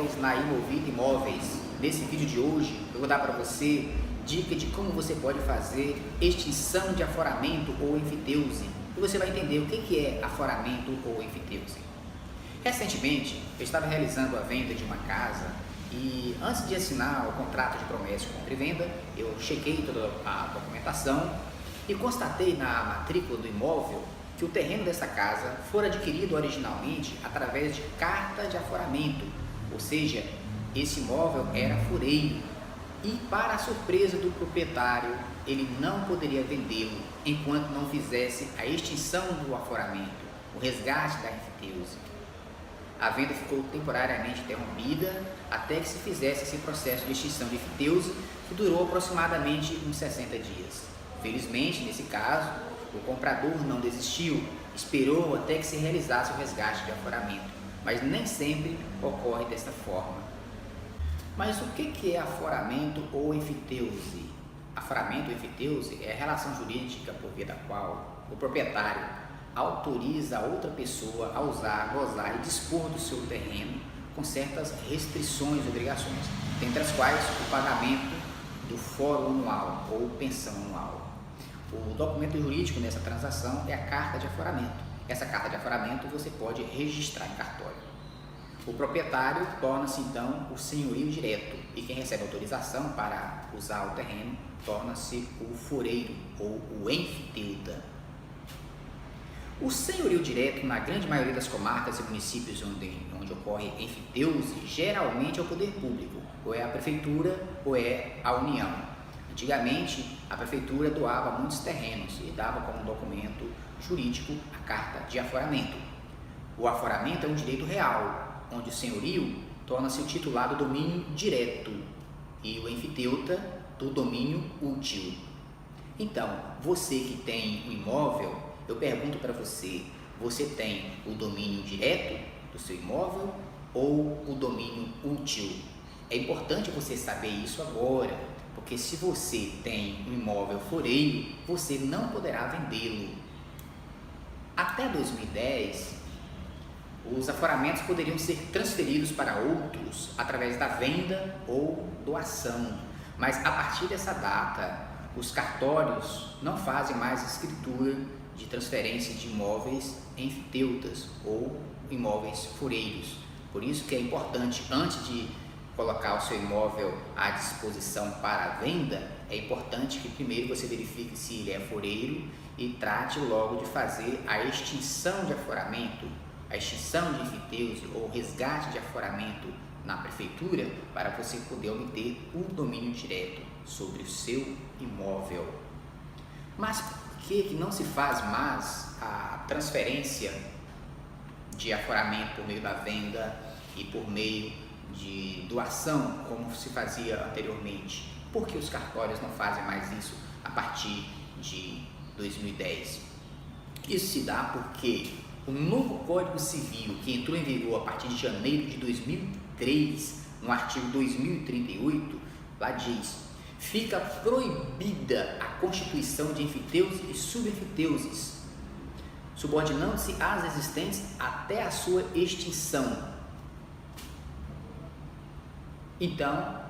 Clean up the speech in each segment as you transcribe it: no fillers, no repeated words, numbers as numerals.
Imóveis na Imovida Imóveis. Nesse vídeo de hoje eu vou dar para você dica de como você pode fazer extinção de aforamento ou enfiteuse e você vai entender o que é aforamento ou enfiteuse. Recentemente eu estava realizando a venda de uma casa e antes de assinar o contrato de promessa de compra e venda eu chequei toda a documentação e constatei na matrícula do imóvel que o terreno dessa casa fora adquirido originalmente através de carta de aforamento, ou seja, esse imóvel era fureiro e, para a surpresa do proprietário, ele não poderia vendê-lo enquanto não fizesse a extinção do aforamento, o resgate da enfiteuse. A venda ficou temporariamente interrompida até que se fizesse esse processo de extinção de enfiteuse, que durou aproximadamente uns 60 dias. Felizmente, nesse caso, o comprador não desistiu, esperou até que se realizasse o resgate de aforamento, mas nem sempre ocorre desta forma. Mas o que é aforamento ou enfiteuse? Aforamento ou enfiteuse é a relação jurídica por via da qual o proprietário autoriza a outra pessoa a usar, gozar e dispor do seu terreno com certas restrições e obrigações, dentre as quais o pagamento do foro anual ou pensão anual. O documento jurídico nessa transação é a carta de aforamento. Essa carta de aforamento você pode registrar em cartório. O proprietário torna-se então o senhorio direto e quem recebe autorização para usar o terreno torna-se o fureiro ou o enfiteuta. O senhorio direto, na grande maioria das comarcas e municípios onde ocorre enfiteuse, geralmente é o poder público, ou é a prefeitura ou é a União. Antigamente, a prefeitura doava muitos terrenos e dava como documento jurídico a carta de aforamento. O aforamento é um direito real, onde o senhorio torna-se o titular do domínio direto e o enfiteuta do domínio útil. Então, você que tem um imóvel, eu pergunto para você, você tem o domínio direto do seu imóvel ou o domínio útil? É importante você saber isso agora, porque se você tem um imóvel fureiro, você não poderá vendê-lo. Até 2010, os aforamentos poderiam ser transferidos para outros através da venda ou doação, mas a partir dessa data, os cartórios não fazem mais escritura de transferência de imóveis enfiteutas ou imóveis fureiros. Por isso que é importante, antes de colocar o seu imóvel à disposição para a venda, é importante que primeiro você verifique se ele é fureiro e trate logo de fazer a extinção de aforamento, a extinção de enfiteuse ou resgate de aforamento na prefeitura para você poder obter o domínio direto sobre o seu imóvel. Mas por que não se faz mais a transferência de aforamento por meio da venda e por meio de doação, como se fazia anteriormente? Por que os cartórios não fazem mais isso a partir de 2010? Isso se dá porque o novo Código Civil, que entrou em vigor a partir de janeiro de 2003, no artigo 2038, lá diz: fica proibida a constituição de enfiteuses e subenfiteuses, subordinando-se às existentes até a sua extinção. Então,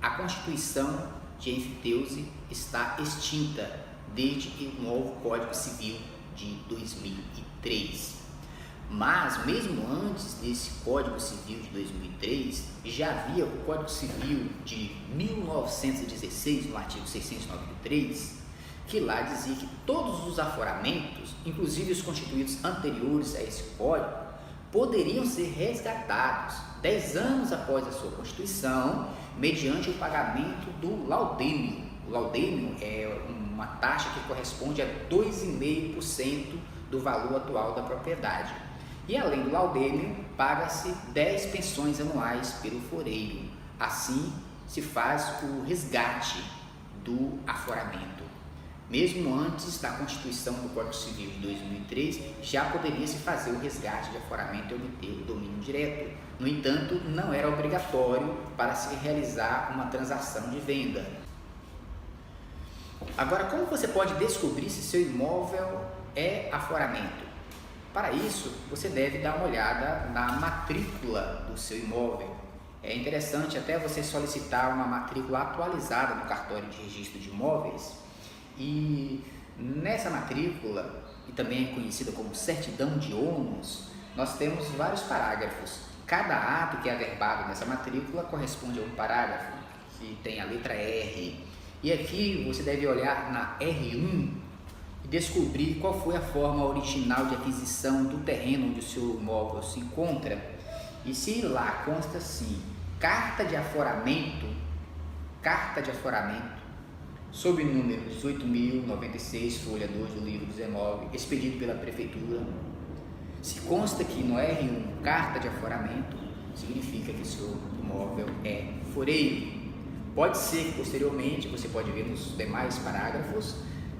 a constituição de enfiteuse está extinta desde o novo Código Civil de 2003. Mas, mesmo antes desse Código Civil de 2003, já havia o Código Civil de 1916, no artigo 693, que lá dizia que todos os aforamentos, inclusive os constituídos anteriores a esse código, poderiam ser resgatados 10 anos após a sua constituição, mediante o pagamento do laudêmio. O laudêmio é uma taxa que corresponde a 2,5% do valor atual da propriedade. E além do laudêmio, paga-se 10 pensões anuais pelo fureiro. Assim se faz o resgate do aforamento. Mesmo antes da constituição do Código Civil de 2003, já poderia se fazer o resgate de aforamento e obter o domínio direto. No entanto, não era obrigatório para se realizar uma transação de venda. Agora, como você pode descobrir se seu imóvel é aforamento? Para isso, você deve dar uma olhada na matrícula do seu imóvel. É interessante até você solicitar uma matrícula atualizada no cartório de registro de imóveis, e nessa matrícula, e também é conhecida como certidão de ônus, nós temos vários parágrafos. Cada ato que é averbado nessa matrícula corresponde a um parágrafo que tem a letra R. E aqui você deve olhar na R1 e descobrir qual foi a forma original de aquisição do terreno onde o seu imóvel se encontra. E se lá consta assim: carta de aforamento, sob o número 18.096, folha 2 do livro 19, expedido pela prefeitura. Se consta aqui no R1 carta de aforamento, significa que o seu imóvel é foreiro. Pode ser que posteriormente, você pode ver nos demais parágrafos,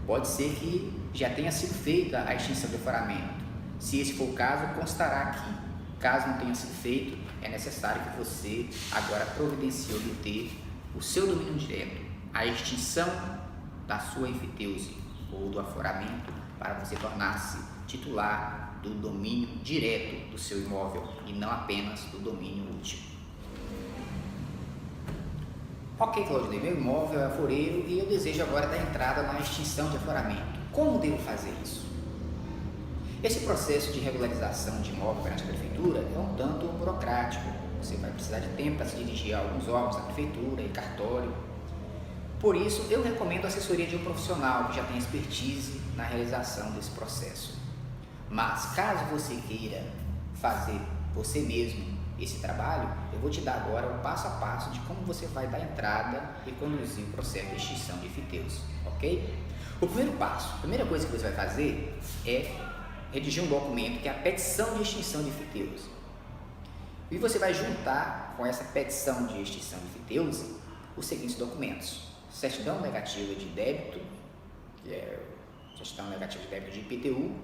pode ser que já tenha sido feita a extinção de aforamento. Se esse for o caso, constará aqui. Caso não tenha sido feito, é necessário que você agora providencie obter o seu domínio direto, a extinção da sua enfiteuse ou do aforamento, para você tornar-se titular do domínio direto do seu imóvel e não apenas do domínio útil. Ok, Claudinei, meu imóvel é aforeiro e eu desejo agora dar entrada na extinção de aforamento. Como devo fazer isso? Esse processo de regularização de imóvel perante a prefeitura é um tanto burocrático. Você vai precisar de tempo para se dirigir a alguns órgãos da prefeitura e cartório. Por isso, eu recomendo a assessoria de um profissional que já tem expertise na realização desse processo. Mas, caso você queira fazer você mesmo esse trabalho, eu vou te dar agora o passo a passo de como você vai dar entrada e conduzir o processo de extinção de enfiteuse, ok? O primeiro passo, a primeira coisa que você vai fazer é redigir um documento que é a petição de extinção de enfiteuse. E você vai juntar com essa petição de extinção de enfiteuse os seguintes documentos: certidão negativa de débito, que é certidão negativa de débito de IPTU.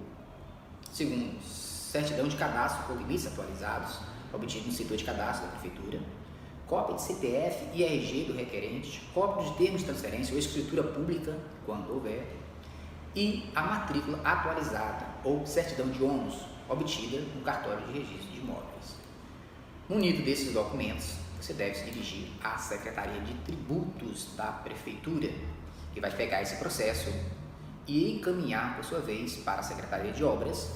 Segundo, certidão de cadastro com limites atualizados, obtido no setor de cadastro da prefeitura. Cópia de CPF e RG do requerente, cópia dos termos de transferência ou escritura pública, quando houver, e a matrícula atualizada ou certidão de ônus, obtida no cartório de registro de imóveis. Munido desses documentos, você deve se dirigir à Secretaria de Tributos da Prefeitura, que vai pegar esse processo e encaminhar, por sua vez, para a Secretaria de Obras,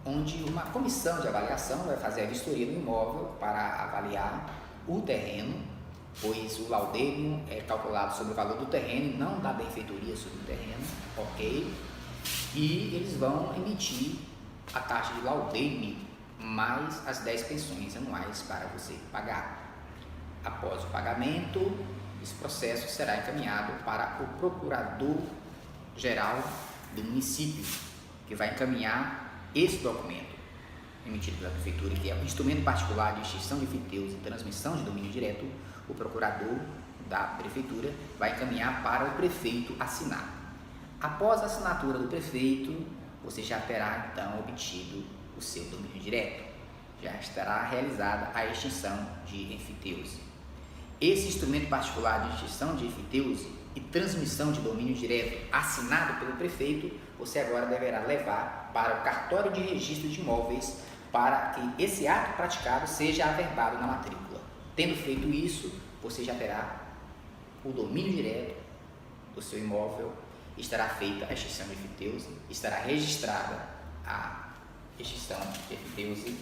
onde uma comissão de avaliação vai fazer a vistoria do imóvel para avaliar o terreno, pois o laudêmio é calculado sobre o valor do terreno e não da benfeitoria sobre o terreno, ok? E eles vão emitir a taxa de laudêmio mais as 10 pensões anuais para você pagar. Após o pagamento, esse processo será encaminhado para o procurador-geral do município, que vai encaminhar esse documento emitido pela prefeitura, que é o instrumento particular de extinção de enfiteuse e transmissão de domínio direto. O procurador da prefeitura vai encaminhar para o prefeito assinar. Após a assinatura do prefeito, você já terá então obtido o seu domínio direto, já estará realizada a extinção de enfiteuse. Esse instrumento particular de extinção de enfiteuse e transmissão de domínio direto assinado pelo prefeito, você agora deverá levar para o cartório de registro de imóveis para que esse ato praticado seja averbado na matrícula. Tendo feito isso, você já terá o domínio direto do seu imóvel, estará feita a extinção de enfiteuse, estará registrada a extinção de enfiteuse,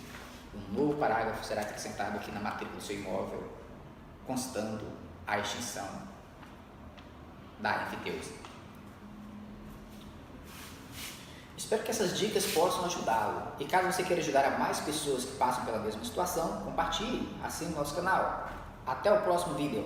um novo parágrafo será acrescentado aqui na matrícula do seu imóvel, constando a extinção da enfiteuse. Espero que essas dicas possam ajudá-lo. E caso você queira ajudar a mais pessoas que passam pela mesma situação, compartilhe, assine o nosso canal. Até o próximo vídeo.